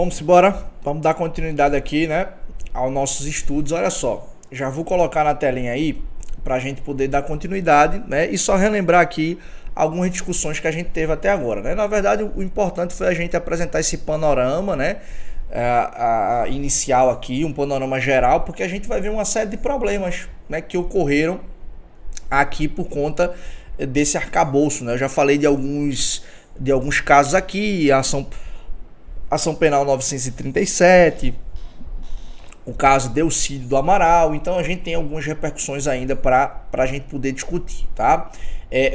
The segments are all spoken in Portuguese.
Vamos embora, vamos dar continuidade aqui, né, aos nossos estudos. Olha só, já vou colocar na telinha aí para a gente poder dar continuidade, né, e só relembrar aqui algumas discussões que a gente teve até agora, né. Na verdade, o importante foi a gente apresentar esse panorama, né, inicial aqui, um panorama geral, porque a gente vai ver uma série de problemas, né, que ocorreram aqui por conta desse arcabouço, né. Eu já falei de alguns casos aqui, ação penal 937, o caso Delcídio do Amaral. Então a gente tem algumas repercussões ainda para a gente poder discutir, tá?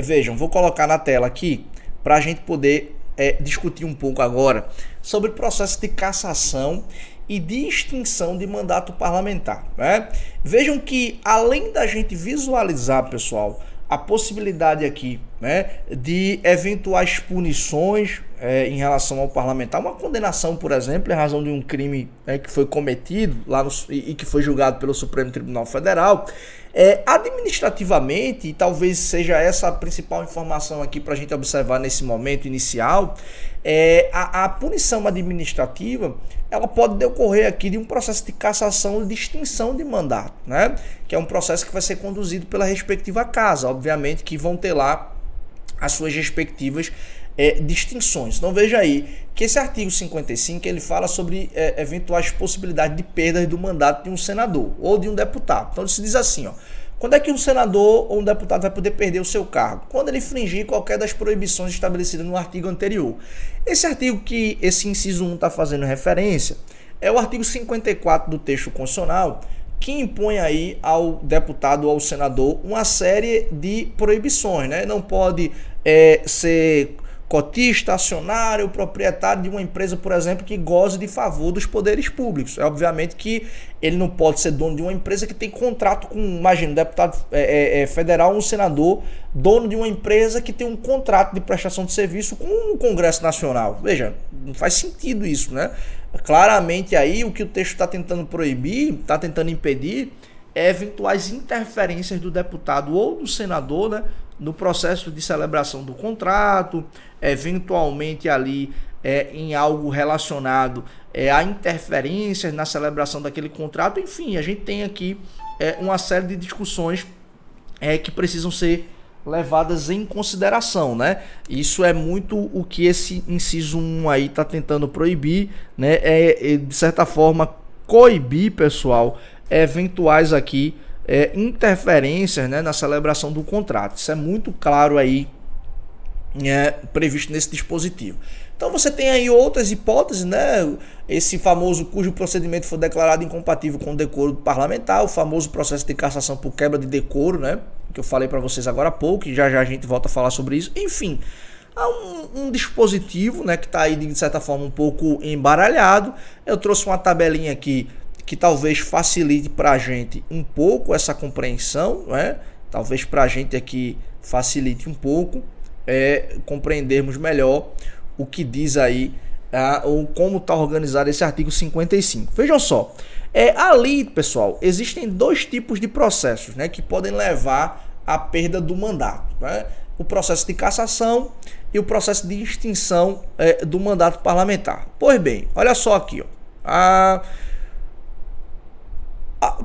Vejam, vou colocar na tela aqui para a gente poder discutir um pouco agora sobre o processo de cassação e de extinção de mandato parlamentar, né? Vejam que além da gente visualizar, pessoal, a possibilidade aqui, né, de eventuais punições em relação ao parlamentar, uma condenação, por exemplo, em razão de um crime que foi cometido lá e que foi julgado pelo Supremo Tribunal Federal, administrativamente, e talvez seja essa a principal informação aqui para a gente observar nesse momento inicial, a punição administrativa, ela pode decorrer aqui de um processo de cassação e de extinção de mandato, né? Que é um processo que vai ser conduzido pela respectiva casa, obviamente que vão ter lá as suas respectivas distinções. Então veja aí que esse artigo 55 ele fala sobre eventuais possibilidades de perdas do mandato de um senador ou de um deputado. Então ele se diz assim, ó: quando é que um senador ou um deputado vai poder perder o seu cargo? Quando ele infringir qualquer das proibições estabelecidas no artigo anterior. Esse artigo que esse inciso 1 está fazendo referência é o artigo 54 do texto constitucional, que impõe aí ao deputado ou ao senador uma série de proibições, né? Não pode ser cotista, acionário, proprietário de uma empresa, por exemplo, que goze de favor dos poderes públicos. Obviamente que ele não pode ser dono de uma empresa que tem contrato com, imagina, um deputado federal, um senador, dono de uma empresa que tem um contrato de prestação de serviço com o Congresso Nacional. Veja, não faz sentido isso, né? Claramente aí o que o texto está tentando proibir, está tentando impedir, eventuais interferências do deputado ou do senador, né, no processo de celebração do contrato, eventualmente ali em algo relacionado a interferências na celebração daquele contrato. Enfim, a gente tem aqui uma série de discussões que precisam ser levadas em consideração, né? Isso é muito o que esse inciso 1 aí está tentando proibir, né? De certa forma coibir, pessoal, eventuais aqui interferências, né, na celebração do contrato. Isso é muito claro aí, previsto nesse dispositivo. Então você tem aí outras hipóteses, né? Esse famoso cujo procedimento for declarado incompatível com o decoro parlamentar, o famoso processo de cassação por quebra de decoro, né? Que eu falei para vocês agora há pouco, e já a gente volta a falar sobre isso. Enfim, há um dispositivo, né, que está aí de certa forma um pouco embaralhado. Eu trouxe uma tabelinha aqui que talvez facilite para a gente um pouco essa compreensão, né? Talvez para a gente aqui facilite um pouco compreendermos melhor o que diz aí, ou como está organizado esse artigo 55. Vejam só, ali, pessoal, existem dois tipos de processos, né, que podem levar à perda do mandato, né? O processo de cassação e o processo de extinção do mandato parlamentar. Pois bem, olha só aqui, ó.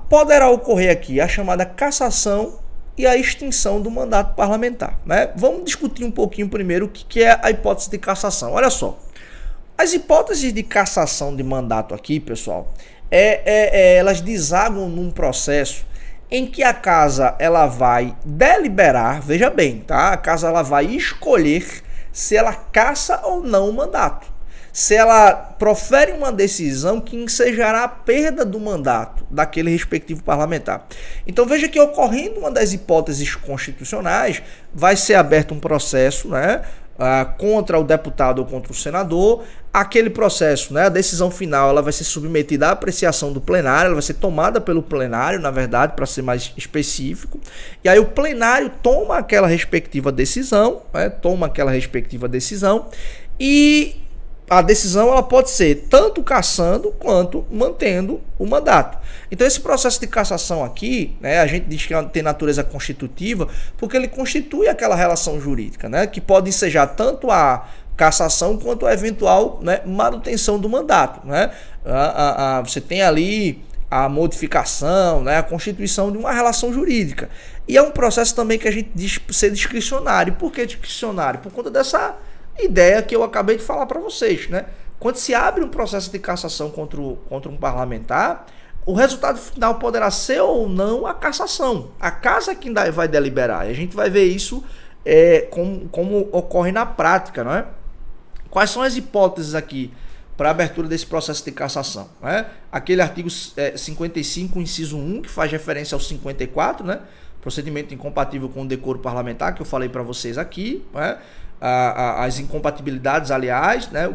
Poderá ocorrer aqui a chamada cassação e a extinção do mandato parlamentar, né? Vamos discutir um pouquinho primeiro o que é a hipótese de cassação. Olha só, as hipóteses de cassação de mandato aqui, pessoal, elas desagam num processo em que a casa ela vai deliberar, veja bem, tá? A casa ela vai escolher se ela cassa ou não o mandato. Se ela profere uma decisão que ensejará a perda do mandato daquele respectivo parlamentar. Então veja que, ocorrendo uma das hipóteses constitucionais, vai ser aberto um processo, né, contra o deputado ou contra o senador. Aquele processo, né, a decisão final, ela vai ser submetida à apreciação do plenário, ela vai ser tomada pelo plenário, na verdade, para ser mais específico. E aí o plenário toma aquela respectiva decisão, né, e a decisão ela pode ser tanto cassando quanto mantendo o mandato. Então esse processo de cassação aqui, né, a gente diz que tem natureza constitutiva porque ele constitui aquela relação jurídica, né, que pode ensejar tanto a cassação quanto a eventual, né, manutenção do mandato, né? Você tem ali a modificação, né, a constituição de uma relação jurídica. E é um processo também que a gente diz ser discricionário. Por que discricionário? Por conta dessa ideia que eu acabei de falar para vocês, né? Quando se abre um processo de cassação contra um parlamentar, o resultado final poderá ser ou não a cassação. A casa é quem vai deliberar. E a gente vai ver isso como ocorre na prática, não é? Quais são as hipóteses aqui para a abertura desse processo de cassação, né? Aquele artigo 55, inciso 1, que faz referência ao 54, né? Procedimento incompatível com o decoro parlamentar, que eu falei para vocês aqui, né? As incompatibilidades, aliás, né?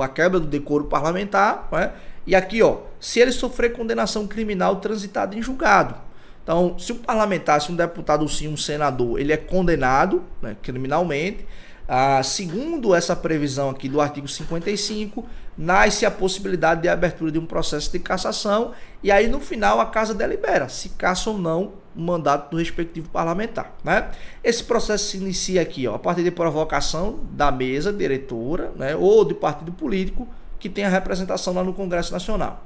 A quebra do decoro parlamentar, né? E aqui, ó, se ele sofrer condenação criminal transitada em julgado. Então, se um parlamentar, se um deputado ou sim um senador, ele é condenado, né, criminalmente, segundo essa previsão aqui do artigo 55, nasce a possibilidade de abertura de um processo de cassação e aí no final a casa delibera se cassa ou não o mandato do respectivo parlamentar, né? Esse processo se inicia aqui, ó, a partir de provocação da mesa diretora, né, ou de partido político que tem a representação lá no Congresso Nacional.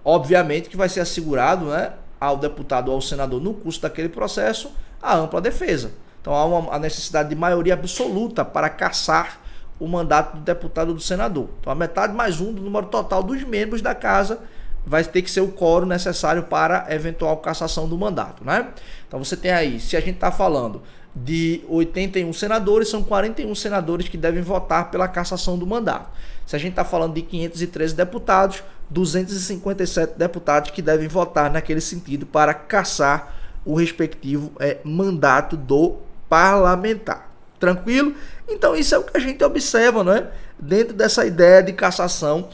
Obviamente que vai ser assegurado, né, ao deputado ou ao senador no curso daquele processo a ampla defesa. Então há a necessidade de maioria absoluta para cassar o mandato do deputado ou do senador. Então a metade mais um do número total dos membros da casa vai ter que ser o quórum necessário para eventual cassação do mandato, né? Então você tem aí, se a gente está falando de 81 senadores, são 41 senadores que devem votar pela cassação do mandato. Se a gente está falando de 513 deputados, 257 deputados que devem votar naquele sentido para cassar o respectivo mandato do parlamentar. Tranquilo? Então isso é o que a gente observa, né, dentro dessa ideia de cassação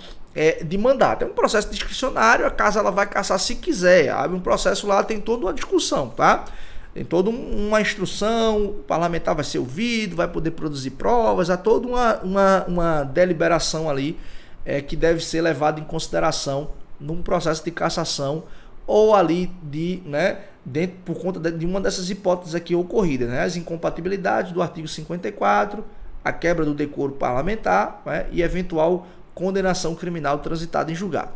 de mandato. É um processo discricionário, a casa ela vai cassar se quiser. Abre um processo lá, tem toda uma discussão, tá? Tem toda uma instrução, o parlamentar vai ser ouvido, vai poder produzir provas, há toda uma deliberação ali que deve ser levada em consideração num processo de cassação ou ali por conta de uma dessas hipóteses aqui ocorridas, né? As incompatibilidades do artigo 54, a quebra do decoro parlamentar, né? E eventual condenação criminal transitada em julgado.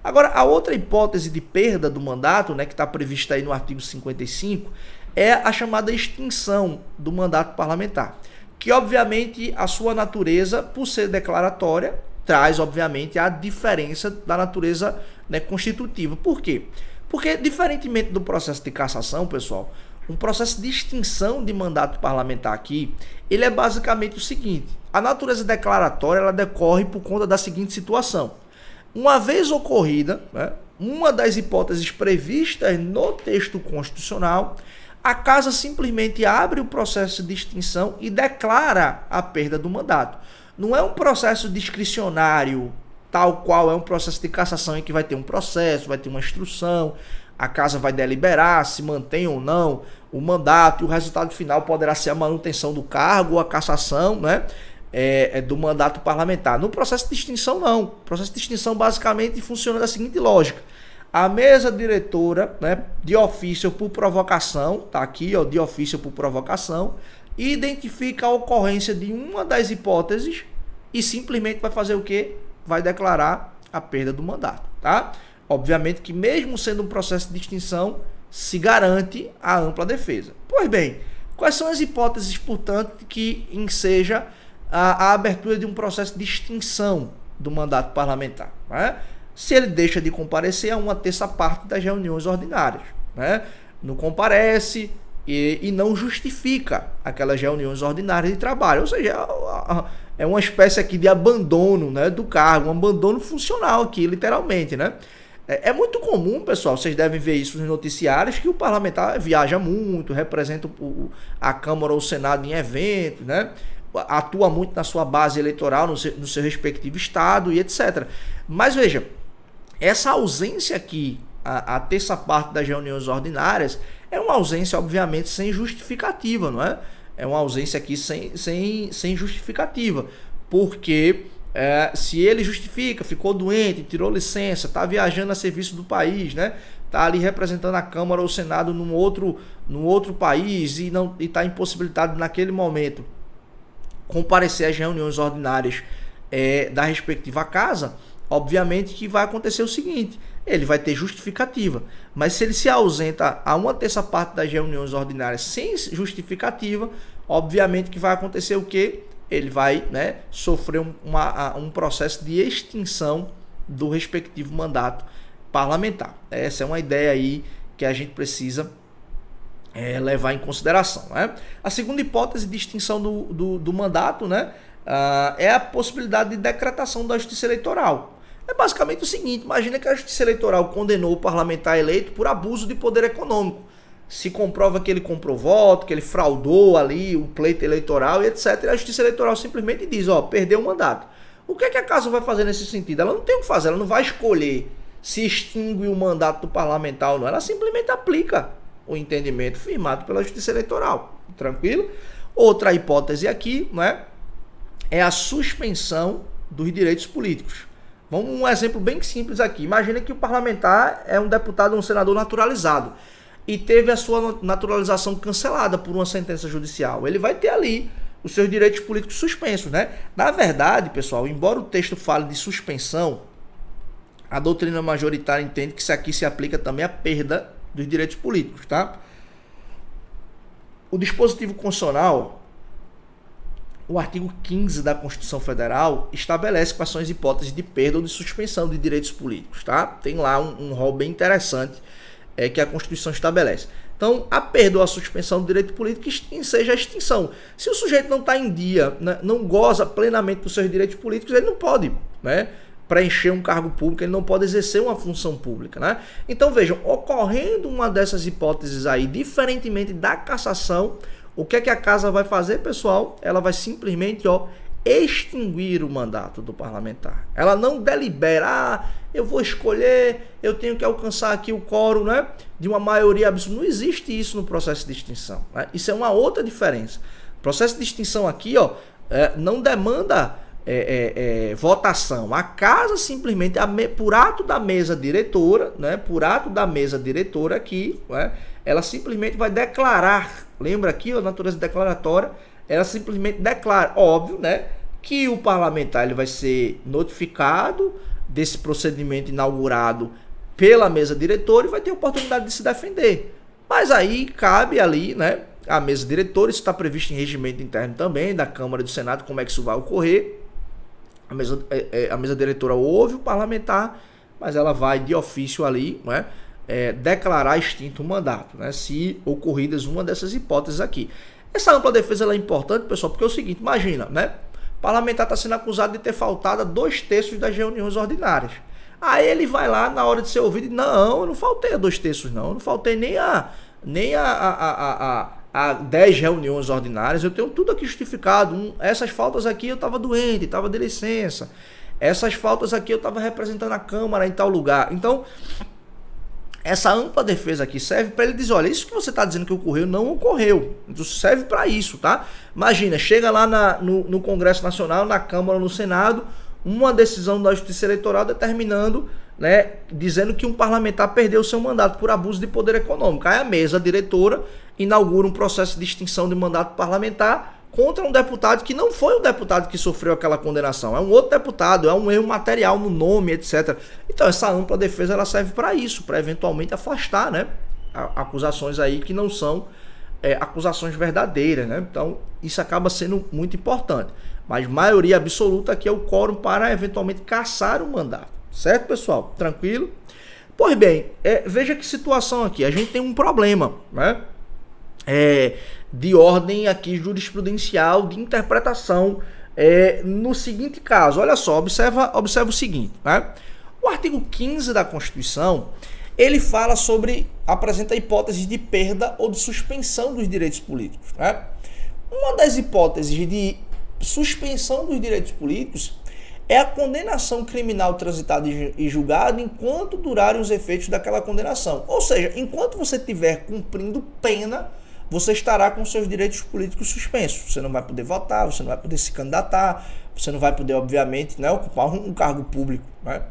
Agora, a outra hipótese de perda do mandato, né, que está prevista aí no artigo 55, é a chamada extinção do mandato parlamentar, que obviamente a sua natureza, por ser declaratória, traz obviamente a diferença da natureza, né, constitutiva. Por quê? Porque, diferentemente do processo de cassação, pessoal, um processo de extinção de mandato parlamentar aqui, ele é basicamente o seguinte: a natureza declaratória ela decorre por conta da seguinte situação. Uma vez ocorrida, né, uma das hipóteses previstas no texto constitucional, a casa simplesmente abre o processo de extinção e declara a perda do mandato. Não é um processo discricionário, tal qual é um processo de cassação em que vai ter um processo, vai ter uma instrução, a casa vai deliberar se mantém ou não o mandato e o resultado final poderá ser a manutenção do cargo ou a cassação, né, do mandato parlamentar. No processo de extinção, não. O processo de extinção basicamente funciona da seguinte lógica: a mesa diretora, né, de ofício por provocação, tá aqui, ó, de ofício por provocação, identifica a ocorrência de uma das hipóteses e simplesmente vai fazer o quê? Vai declarar a perda do mandato, tá? Obviamente que mesmo sendo um processo de extinção, se garante a ampla defesa. Pois bem, quais são as hipóteses, portanto, que enseja a abertura de um processo de extinção do mandato parlamentar, né? Se ele deixa de comparecer a 1/3 das reuniões ordinárias, né? Não comparece e não justifica aquelas reuniões ordinárias de trabalho, ou seja, é uma espécie aqui de abandono, né, do cargo, um abandono funcional aqui, literalmente, né? É muito comum, pessoal, vocês devem ver isso nos noticiários, que o parlamentar viaja muito, representa a Câmara ou o Senado em eventos, né? Atua muito na sua base eleitoral, no seu respectivo estado e etc. Mas veja, essa ausência aqui, a 1/3 das reuniões ordinárias, é uma ausência, obviamente, sem justificativa, não é? É uma ausência aqui sem justificativa, porque se ele justifica, ficou doente, tirou licença, está viajando a serviço do país, né? Está ali representando a Câmara ou o Senado num outro país e está impossibilitado naquele momento comparecer às reuniões ordinárias da respectiva casa, obviamente que vai acontecer o seguinte: ele vai ter justificativa, mas se ele se ausenta a 1/3 das reuniões ordinárias sem justificativa, obviamente que vai acontecer o quê? Ele vai, né, sofrer um processo de extinção do respectivo mandato parlamentar. Essa é uma ideia aí que a gente precisa levar em consideração, né? A segunda hipótese de extinção do mandato, né, é a possibilidade de decretação da justiça eleitoral. É basicamente o seguinte: imagina que a justiça eleitoral condenou o parlamentar eleito por abuso de poder econômico. Se comprova que ele comprou voto, que ele fraudou ali o pleito eleitoral e etc. E a justiça eleitoral simplesmente diz: ó, perdeu o mandato. O que é que a casa vai fazer nesse sentido? Ela não tem o que fazer, ela não vai escolher se extingue o mandato do parlamentar ou não. Ela simplesmente aplica o entendimento firmado pela justiça eleitoral. Tranquilo? Outra hipótese aqui, né, é a suspensão dos direitos políticos. Vamos um exemplo bem simples aqui. Imagina que o parlamentar é um deputado ou um senador naturalizado e teve a sua naturalização cancelada por uma sentença judicial. Ele vai ter ali os seus direitos políticos suspensos, né? Na verdade, pessoal, embora o texto fale de suspensão, a doutrina majoritária entende que isso aqui se aplica também à perda dos direitos políticos, tá? O dispositivo constitucional, o artigo 15 da Constituição Federal, estabelece quais são as hipóteses de perda ou de suspensão de direitos políticos, tá? Tem lá um rol bem interessante que a Constituição estabelece. Então, a perda ou a suspensão do direito político seja a extinção. Se o sujeito não está em dia, né, não goza plenamente dos seus direitos políticos, ele não pode, né, preencher um cargo público, ele não pode exercer uma função pública, né? Então, vejam, ocorrendo uma dessas hipóteses aí, diferentemente da cassação, o que é que a casa vai fazer, pessoal? Ela vai simplesmente, extinguir o mandato do parlamentar. Ela não delibera: eu vou escolher, eu tenho que alcançar aqui o quórum, né, de uma maioria absoluta. Não existe isso no processo de extinção, né? Isso é uma outra diferença. O processo de extinção aqui, não demanda votação. A casa simplesmente, por ato da mesa diretora, né, por ato da mesa diretora aqui, né, ela simplesmente vai declarar, lembra aqui a natureza declaratória, ela simplesmente declara, óbvio, né, que o parlamentar ele vai ser notificado desse procedimento inaugurado pela mesa diretora e vai ter oportunidade de se defender. Mas aí cabe ali, né, a mesa diretora, isso está previsto em regimento interno também da Câmara e do Senado, como é que isso vai ocorrer. A mesa diretora ouve o parlamentar, mas ela vai de ofício ali, né, declarar extinto o mandato, né, se ocorridas uma dessas hipóteses aqui. Essa ampla defesa ela é importante, pessoal, porque é o seguinte: imagina, né, o parlamentar está sendo acusado de ter faltado a 2/3 das reuniões ordinárias. Aí ele vai lá na hora de ser ouvido e diz: não, eu não faltei a 2/3 não, eu não faltei nem a 10 reuniões ordinárias, eu tenho tudo aqui justificado. Essas faltas aqui eu estava doente, estava de licença. Essas faltas aqui eu estava representando a Câmara em tal lugar. Então, essa ampla defesa aqui serve para ele dizer: olha, isso que você está dizendo que ocorreu, não ocorreu. Então, serve para isso, tá? Imagina, chega lá no Congresso Nacional, na Câmara ou no Senado, uma decisão da Justiça Eleitoral determinando, né, dizendo que um parlamentar perdeu seu mandato por abuso de poder econômico. Aí a mesa diretora inaugura um processo de extinção de mandato parlamentar contra um deputado que não foi o deputado que sofreu aquela condenação, é um outro deputado, é um erro material no nome, etc. Então essa ampla defesa ela serve para isso, para eventualmente afastar, né, acusações aí que não são acusações verdadeiras, né? Então isso acaba sendo muito importante. Mas maioria absoluta aqui é o quórum para eventualmente cassar o mandato. Certo, pessoal? Tranquilo? Pois bem, veja que situação aqui. A gente tem um problema, né, de ordem aqui jurisprudencial, de interpretação, no seguinte caso. Olha só, observa o seguinte, né? O artigo 15 da Constituição, ele fala sobre, apresenta hipóteses de perda ou de suspensão dos direitos políticos, né? Uma das hipóteses de suspensão dos direitos políticos é a condenação criminal transitada e julgada enquanto durarem os efeitos daquela condenação. Ou seja, enquanto você estiver cumprindo pena, você estará com seus direitos políticos suspensos. Você não vai poder votar, você não vai poder se candidatar, você não vai poder, obviamente, né, ocupar um cargo público, né?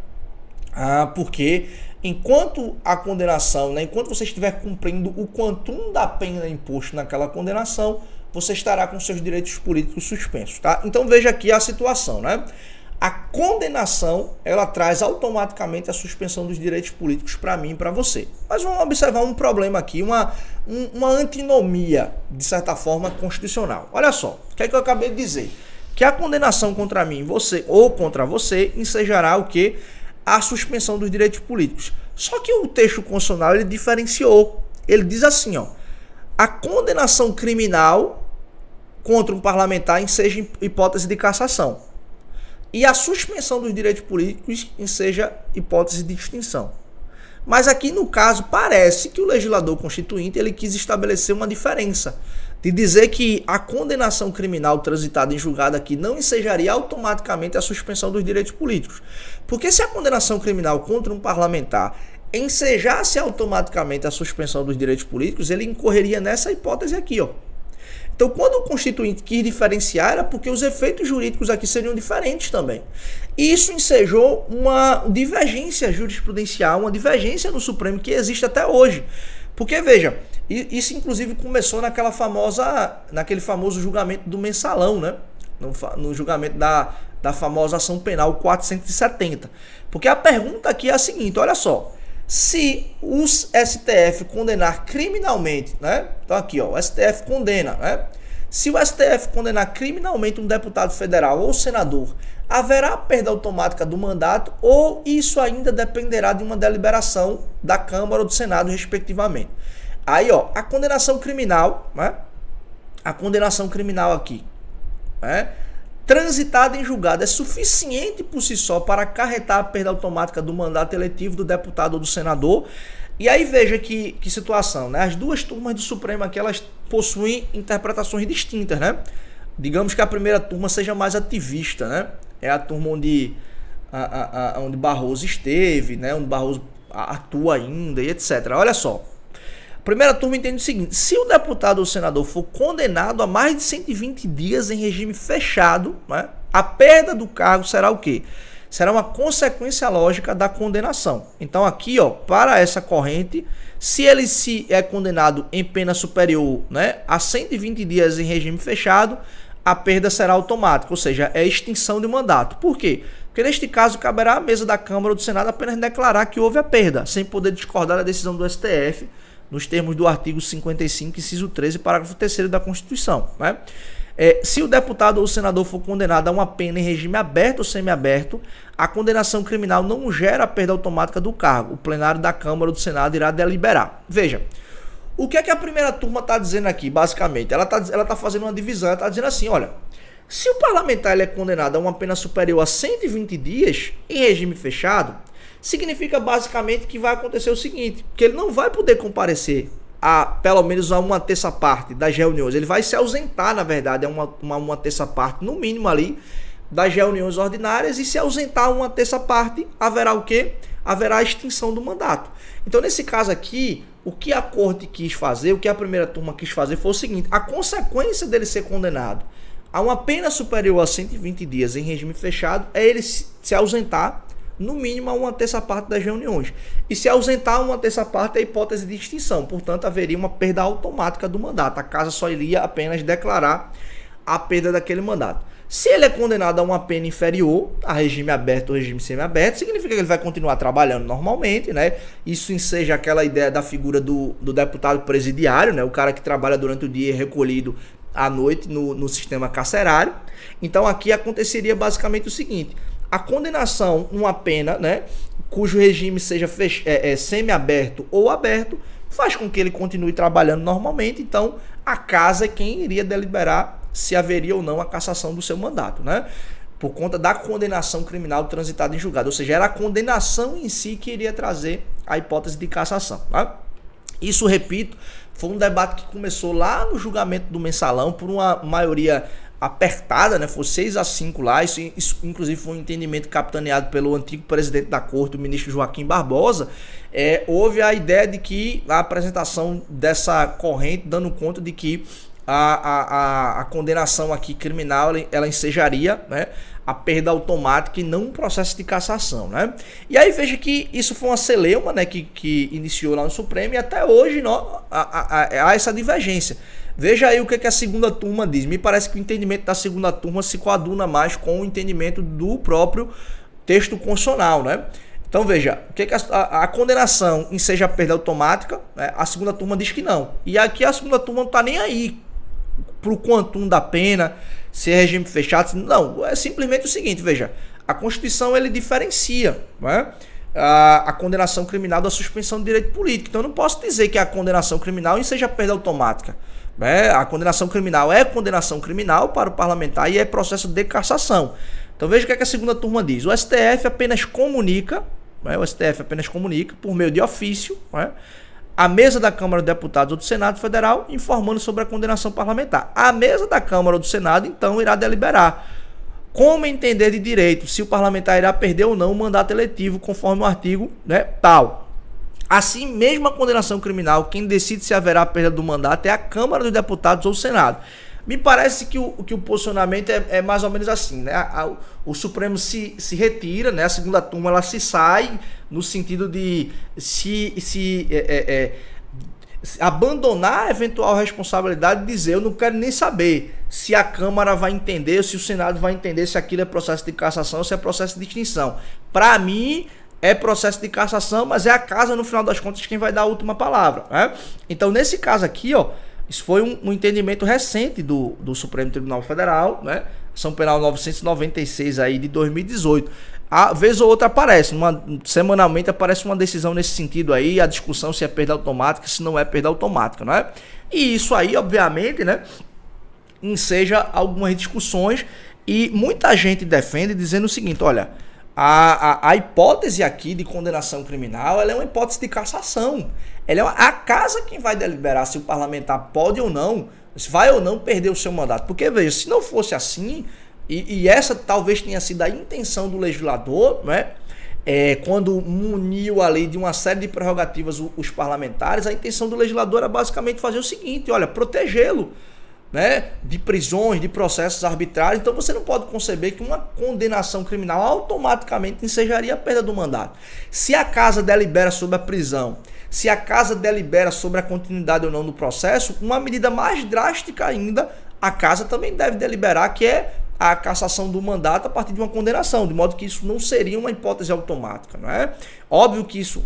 Porque enquanto a condenação, né, enquanto você estiver cumprindo o quantum da pena imposto naquela condenação, você estará com seus direitos políticos suspensos, tá? Então veja aqui a situação, né? A condenação, ela traz automaticamente a suspensão dos direitos políticos para mim e para você. Mas vamos observar um problema aqui, uma antinomia, de certa forma, constitucional. Olha só, o que é que eu acabei de dizer? Que a condenação contra mim, você ou contra você, ensejará o quê? A suspensão dos direitos políticos. Só que o texto constitucional, ele diferenciou. Ele diz assim, ó, a condenação criminal contra um parlamentar enseja hipótese de cassação. E a suspensão dos direitos políticos enseja hipótese de extinção. Mas aqui no caso parece que o legislador constituinte ele quis estabelecer uma diferença. De dizer que a condenação criminal transitada em julgado aqui não ensejaria automaticamente a suspensão dos direitos políticos. Porque se a condenação criminal contra um parlamentar ensejasse automaticamente a suspensão dos direitos políticos, ele incorreria nessa hipótese aqui, ó. Então, quando o constituinte quis diferenciar, era porque os efeitos jurídicos aqui seriam diferentes também. E isso ensejou uma divergência jurisprudencial, uma divergência no Supremo que existe até hoje. Porque, veja, isso inclusive começou naquele famoso julgamento do mensalão, né? No julgamento da famosa ação penal 470. Porque a pergunta aqui é a seguinte, olha só. Se o STF condenar criminalmente, né? Então aqui, ó, o STF condena, né? Se o STF condenar criminalmente um deputado federal ou senador, haverá perda automática do mandato ou isso ainda dependerá de uma deliberação da Câmara ou do Senado, respectivamente? Aí, ó, a condenação criminal, né? A condenação criminal aqui, né? Transitada em julgado é suficiente por si só para acarretar a perda automática do mandato eletivo do deputado ou do senador. E aí veja que situação, né? As duas turmas do Supremo aqui, elas possuem interpretações distintas, né? Digamos que a primeira turma seja mais ativista, né? É a turma onde Barroso esteve, né? Onde Barroso atua ainda e etc. Olha só. A primeira turma entende o seguinte: se o deputado ou senador for condenado a mais de 120 dias em regime fechado, né, a perda do cargo será o quê? Será uma consequência lógica da condenação. Então aqui, ó, para essa corrente, se ele é condenado em pena superior, né, a 120 dias em regime fechado, a perda será automática, ou seja, é extinção de mandato. Por quê? Porque neste caso caberá à mesa da Câmara ou do Senado apenas declarar que houve a perda, sem poder discordar da decisão do STF, nos termos do artigo 55, inciso 13, parágrafo 3º da Constituição, né? Se o deputado ou o senador for condenado a uma pena em regime aberto ou semiaberto, a condenação criminal não gera a perda automática do cargo. O plenário da Câmara ou do Senado irá deliberar. Veja, o que é que a primeira turma está dizendo aqui, basicamente? Ela tá fazendo uma divisão, ela está dizendo assim, olha, se o parlamentar ele é condenado a uma pena superior a 120 dias em regime fechado, significa basicamente que vai acontecer o seguinte, que ele não vai poder comparecer a pelo menos a uma terça parte das reuniões. Ele vai se ausentar, na verdade, a uma terça parte, no mínimo ali, das reuniões ordinárias, e se ausentar uma terça parte, haverá o quê? Haverá a extinção do mandato. Então, nesse caso aqui, o que a corte quis fazer, o que a primeira turma quis fazer foi o seguinte: a consequência dele ser condenado a uma pena superior a 120 dias em regime fechado é ele se ausentar no mínimo a uma terça parte das reuniões. E se ausentar uma terça parte é a hipótese de extinção. Portanto, haveria uma perda automática do mandato. A casa só iria apenas declarar a perda daquele mandato. Se ele é condenado a uma pena inferior, a regime aberto ou regime semiaberto, significa que ele vai continuar trabalhando normalmente, né? Isso enseja aquela ideia da figura do deputado presidiário, né? O cara que trabalha durante o dia e recolhido à noite no sistema carcerário. Então aqui aconteceria basicamente o seguinte: a condenação numa pena, né, cujo regime seja semiaberto ou aberto, faz com que ele continue trabalhando normalmente. Então, a casa é quem iria deliberar se haveria ou não a cassação do seu mandato, né? Por conta da condenação criminal transitada em julgado. Ou seja, era a condenação em si que iria trazer a hipótese de cassação, tá? Isso, repito, foi um debate que começou lá no julgamento do mensalão por uma maioria apertada, né? Foi 6-5 lá. Isso inclusive foi um entendimento capitaneado pelo antigo presidente da corte, o ministro Joaquim Barbosa. Houve a ideia de que a apresentação dessa corrente dando conta de que a condenação aqui criminal ela ensejaria, né, a perda automática e não um processo de cassação, né? E aí veja que isso foi uma celeuma, né, que iniciou lá no Supremo, e até hoje há essa divergência. Veja aí o que a segunda turma diz. Me parece que o entendimento da segunda turma se coaduna mais com o entendimento do próprio texto constitucional, né? Então veja, o que a condenação enseja a perda automática, né? A segunda turma diz que não. E aqui a segunda turma não está nem aí pro quantum da pena, se é regime fechado. Não, é simplesmente o seguinte, veja, a Constituição ele diferencia, né, a condenação criminal da suspensão de direito político. Então eu não posso dizer que a condenação criminal enseja a perda automática. A condenação criminal é condenação criminal para o parlamentar e é processo de cassação. Então veja o que a segunda turma diz. O STF apenas comunica, o STF apenas comunica por meio de ofício, a mesa da Câmara dos Deputados ou do Senado Federal informando sobre a condenação parlamentar. A mesa da Câmara ou do Senado então irá deliberar como entender de direito se o parlamentar irá perder ou não o mandato eletivo conforme o artigo, tal. Assim, mesmo a condenação criminal, quem decide se haverá perda do mandato é a Câmara dos Deputados ou o Senado. Me parece que o posicionamento é mais ou menos assim, né? O Supremo se retira, né? A segunda turma ela se sai no sentido de abandonar a eventual responsabilidade e dizer: eu não quero nem saber se a Câmara vai entender, se o Senado vai entender se aquilo é processo de cassação ou se é processo de extinção. Para mim é processo de cassação, mas é a casa, no final das contas, quem vai dar a última palavra, né? Então, nesse caso aqui, isso foi um entendimento recente do Supremo Tribunal Federal, né? Ação Penal 996 aí de 2018. A vez ou outra aparece, semanalmente aparece uma decisão nesse sentido aí, a discussão se é perda automática, se não é perda automática, né? E isso aí, obviamente, né, enseja algumas discussões, e muita gente defende dizendo o seguinte: olha, a hipótese aqui de condenação criminal ela é uma hipótese de cassação. Ela é a casa quem vai deliberar se o parlamentar pode ou não, se vai ou não perder o seu mandato. Porque, veja, se não fosse assim, e essa talvez tenha sido a intenção do legislador, né? Quando muniu a lei de uma série de prerrogativas os parlamentares, a intenção do legislador era basicamente fazer o seguinte: olha, protegê-lo, né, de prisões, de processos arbitrários. Então você não pode conceber que uma condenação criminal automaticamente ensejaria a perda do mandato. Se a casa delibera sobre a prisão, se a casa delibera sobre a continuidade ou não do processo, uma medida mais drástica ainda, a casa também deve deliberar, que é a cassação do mandato a partir de uma condenação, de modo que isso não seria uma hipótese automática, não é? Óbvio que isso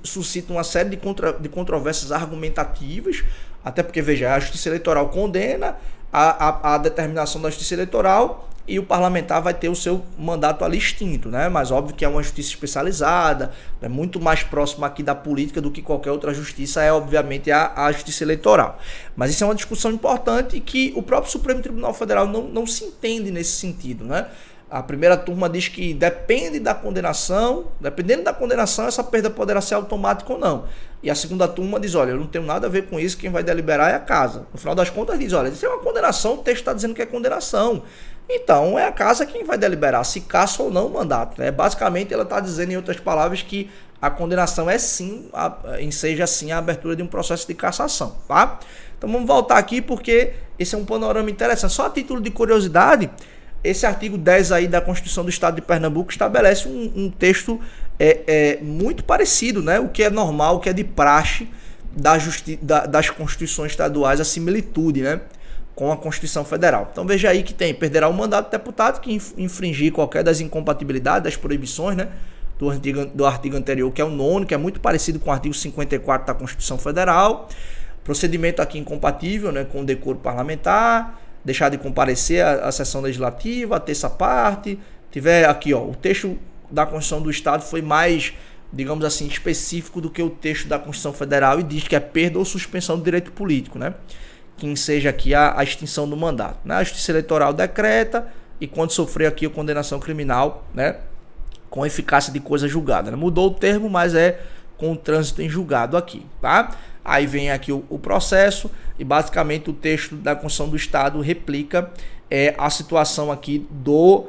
suscita uma série de controvérsias argumentativas, até porque, veja, a Justiça Eleitoral condena a determinação da Justiça Eleitoral e o parlamentar vai ter o seu mandato ali extinto, né? Mas óbvio que é uma justiça especializada, é muito mais próxima aqui da política do que qualquer outra justiça, é obviamente a Justiça Eleitoral. Mas isso é uma discussão importante e que o próprio Supremo Tribunal Federal não se entende nesse sentido, né? A primeira turma diz que dependendo da condenação, essa perda poderá ser automática ou não. E a segunda turma diz: olha, eu não tenho nada a ver com isso, quem vai deliberar é a casa. No final das contas diz: olha, isso é uma condenação, o texto está dizendo que é condenação. Então é a casa quem vai deliberar se caça ou não o mandato, né? Basicamente ela está dizendo, em outras palavras, que a condenação é sim, enseja sim a abertura de um processo de cassação, tá? Então vamos voltar aqui porque esse é um panorama interessante. Só a título de curiosidade, esse artigo 10 aí da Constituição do Estado de Pernambuco estabelece um texto muito parecido, né? O que é normal, o que é de praxe das constituições estaduais, a similitude, né, com a Constituição Federal. Então veja aí que perderá o mandato do deputado que infringir qualquer das incompatibilidades, das proibições, né, do artigo anterior, que é o 9º, que é muito parecido com o artigo 54 da Constituição Federal. Procedimento aqui incompatível, né, com o decoro parlamentar, deixar de comparecer à sessão legislativa, a terça parte. Tiver aqui, o texto da Constituição do Estado foi mais, digamos assim, específico do que o texto da Constituição Federal e diz que é perda ou suspensão do direito político, né? Que seja aqui a extinção do mandato, né? A Justiça Eleitoral decreta e quando sofrer aqui a condenação criminal, né, com eficácia de coisa julgada, né? Mudou o termo, mas é com o trânsito em julgado aqui, tá? Aí vem aqui o processo e basicamente o texto da Constituição do Estado replica a situação aqui do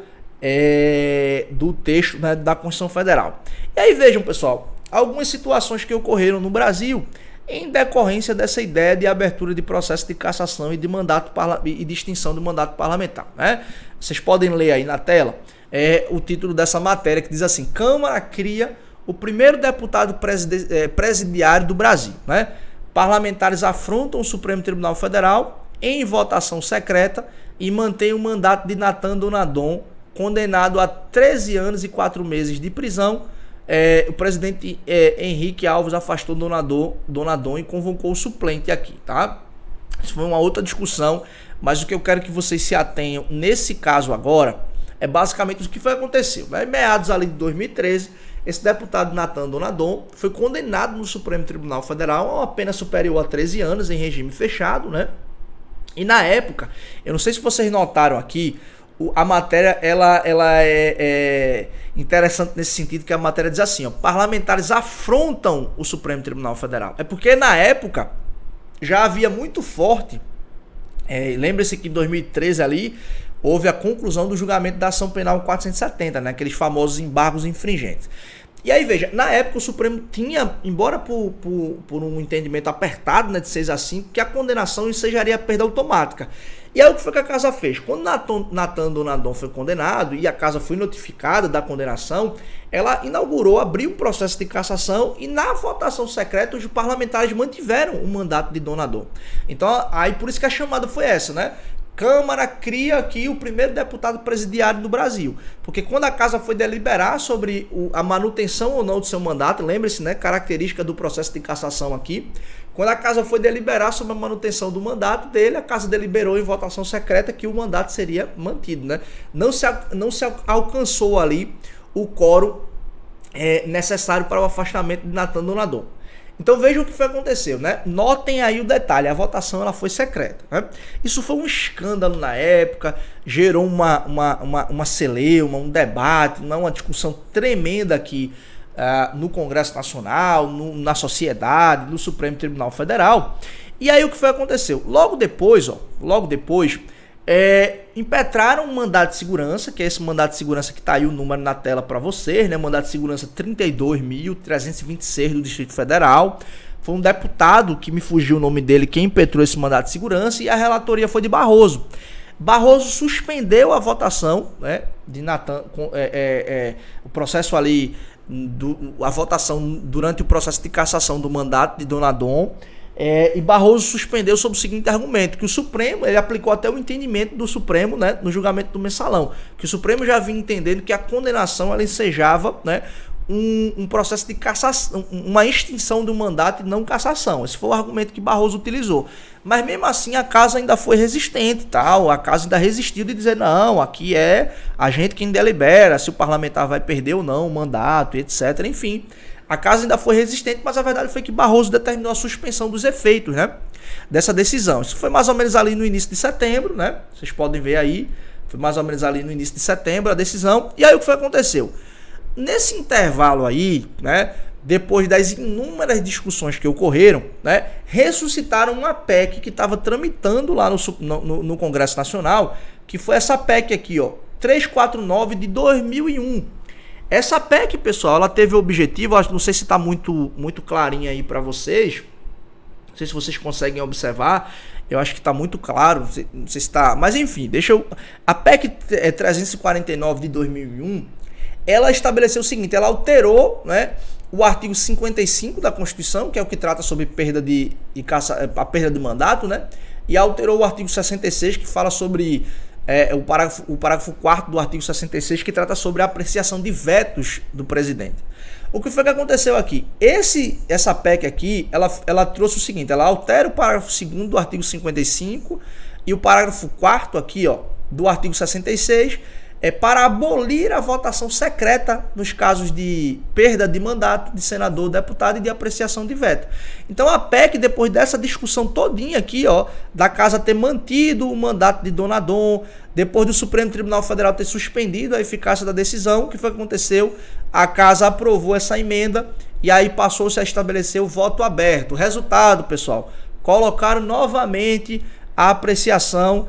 texto, né, da Constituição Federal. E aí vejam, pessoal, algumas situações que ocorreram no Brasil em decorrência dessa ideia de abertura de processo de cassação e de mandato e de extinção do mandato parlamentar, né? Vocês podem ler aí na tela o título dessa matéria, que diz assim: Câmara cria o primeiro deputado presidiário do Brasil, né? Parlamentares afrontam o Supremo Tribunal Federal em votação secreta e mantêm o mandato de Nathan Donadon, condenado a 13 anos e 4 meses de prisão. O presidente Henrique Alves afastou Donadon e convocou o suplente aqui, tá? Isso foi uma outra discussão, mas o que eu quero que vocês se atenham nesse caso agora é basicamente o que foi aconteceu. Em meados ali de 2013, esse deputado Nathan Donadon foi condenado no Supremo Tribunal Federal a uma pena superior a 13 anos em regime fechado, né? E na época, eu não sei se vocês notaram aqui, a matéria ela é interessante nesse sentido, que a matéria diz assim, ó: parlamentares afrontam o Supremo Tribunal Federal. É porque na época já havia muito forte, lembre-se que em 2013 ali houve a conclusão do julgamento da ação penal 470, né, aqueles famosos embargos infringentes. E aí, veja, na época o Supremo tinha, embora por um entendimento apertado, né, de 6-5, que a condenação ensejaria a perda automática. E aí o que foi que a casa fez? Quando Nathan Donadon foi condenado e a casa foi notificada da condenação, ela inaugurou, abriu um processo de cassação e na votação secreta os parlamentares mantiveram o mandato de Donadon. Então, aí por isso que a chamada foi essa, né? Câmara cria aqui o primeiro deputado presidiário do Brasil. Porque quando a casa foi deliberar sobre a manutenção ou não do seu mandato, lembre-se, né, característica do processo de cassação aqui, quando a casa foi deliberar sobre a manutenção do mandato dele, a casa deliberou em votação secreta que o mandato seria mantido, né? Não se alcançou ali o quórum necessário para o afastamento de Nathan Donadon. Então vejam o que foi que aconteceu, né? Notem aí o detalhe, a votação ela foi secreta, né? Isso foi um escândalo na época, gerou uma celeuma, um debate, uma discussão tremenda aqui no Congresso Nacional, na sociedade, no Supremo Tribunal Federal. E aí o que foi que aconteceu? Logo depois, impetraram um mandado de segurança, que é esse mandado de segurança que está aí o número na tela para vocês, né? Mandado de segurança 32.326 do Distrito Federal. Foi um deputado, que me fugiu o nome dele, quem impetrou esse mandado de segurança, e a relatoria foi de Barroso. Barroso suspendeu a votação, né, de Nathan, o processo ali, a votação durante o processo de cassação do mandato de Donadon. E Barroso suspendeu sob o seguinte argumento, que o Supremo, ele aplicou até o entendimento do Supremo, né, no julgamento do Mensalão, que o Supremo já vinha entendendo que a condenação ela ensejava, né, um processo de cassação, uma extinção do mandato e não cassação. Esse foi o argumento que Barroso utilizou. Mas mesmo assim a casa ainda foi resistente, tal. A casa ainda resistiu de dizer não, aqui é a gente quem delibera se o parlamentar vai perder ou não o mandato, etc. Enfim, a casa ainda foi resistente, mas a verdade foi que Barroso determinou a suspensão dos efeitos, né, dessa decisão. Isso foi mais ou menos ali no início de setembro, né? Vocês podem ver aí, foi mais ou menos ali no início de setembro a decisão. E aí o que foi que aconteceu? Nesse intervalo aí, né, depois das inúmeras discussões que ocorreram, né, ressuscitaram uma PEC que estava tramitando lá no Congresso Nacional, que foi essa PEC aqui, ó, 349 de 2001. Essa PEC, pessoal, ela teve o objetivo, não sei se está muito clarinha aí para vocês, não sei se vocês conseguem observar, eu acho que está muito claro, não sei se está, mas enfim, a PEC 349 de 2001, ela estabeleceu o seguinte, ela alterou, né, o artigo 55 da Constituição, que é o que trata sobre a perda de mandato, né, e alterou o artigo 66, que fala sobre o parágrafo 4º do artigo 66, que trata sobre a apreciação de vetos do presidente. O que foi que aconteceu aqui? Essa PEC aqui, ela trouxe o seguinte, ela altera o parágrafo 2º do artigo 55 e o parágrafo 4º aqui, ó, do artigo 66, para abolir a votação secreta nos casos de perda de mandato de senador, deputado e de apreciação de veto. Então a PEC, depois dessa discussão todinha aqui, ó, da casa ter mantido o mandato de Donadon, depois do Supremo Tribunal Federal ter suspendido a eficácia da decisão, o que foi que aconteceu? A casa aprovou essa emenda e aí passou-se a estabelecer o voto aberto. O resultado, pessoal, colocaram novamente a apreciação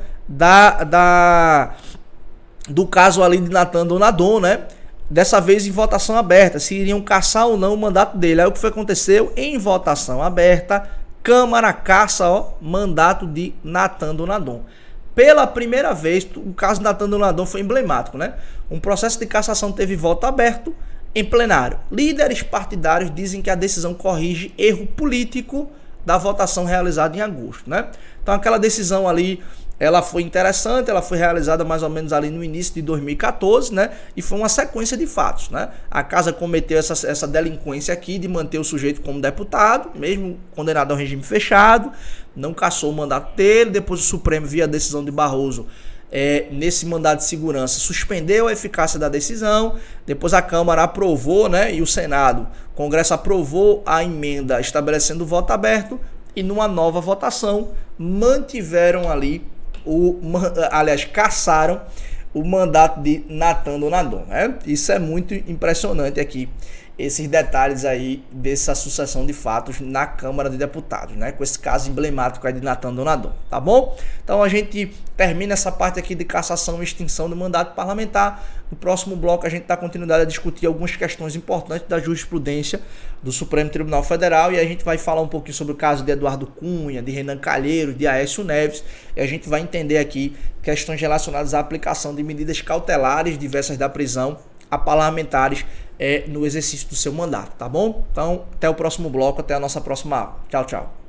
do caso ali de Nathan Donadon, né? dessa vez em votação aberta, se iriam cassar ou não o mandato dele. Aí o que foi que aconteceu? Em votação aberta, Câmara caça mandato de Nathan Donadon. Pela primeira vez, o caso Nathan Donadon foi emblemático, né? Um processo de cassação teve voto aberto em plenário. Líderes partidários dizem que a decisão corrige erro político da votação realizada em agosto, né? Então aquela decisão ali, ela foi interessante, ela foi realizada mais ou menos ali no início de 2014, né? E foi uma sequência de fatos, né? A casa cometeu essa delinquência aqui de manter o sujeito como deputado, mesmo condenado ao regime fechado, não cassou o mandato dele. Depois o Supremo, via decisão de Barroso, nesse mandado de segurança, suspendeu a eficácia da decisão. Depois a Câmara aprovou, né? E o Senado, o Congresso aprovou a emenda estabelecendo o voto aberto, e numa nova votação mantiveram ali cassaram o mandato de Nathan Donadon, né? Isso é muito impressionante aqui, esses detalhes aí dessa sucessão de fatos na Câmara de Deputados, né? Com esse caso emblemático aí de Nathan Donadon, tá bom? Então a gente termina essa parte aqui de cassação e extinção do mandato parlamentar. No próximo bloco a gente dá continuidade a discutir algumas questões importantes da jurisprudência do Supremo Tribunal Federal, e a gente vai falar um pouquinho sobre o caso de Eduardo Cunha, de Renan Calheiros, de Aécio Neves, e a gente vai entender aqui questões relacionadas à aplicação de medidas cautelares diversas da prisão a parlamentares no exercício do seu mandato, tá bom? Então, até o próximo bloco, até a nossa próxima aula. Tchau, tchau.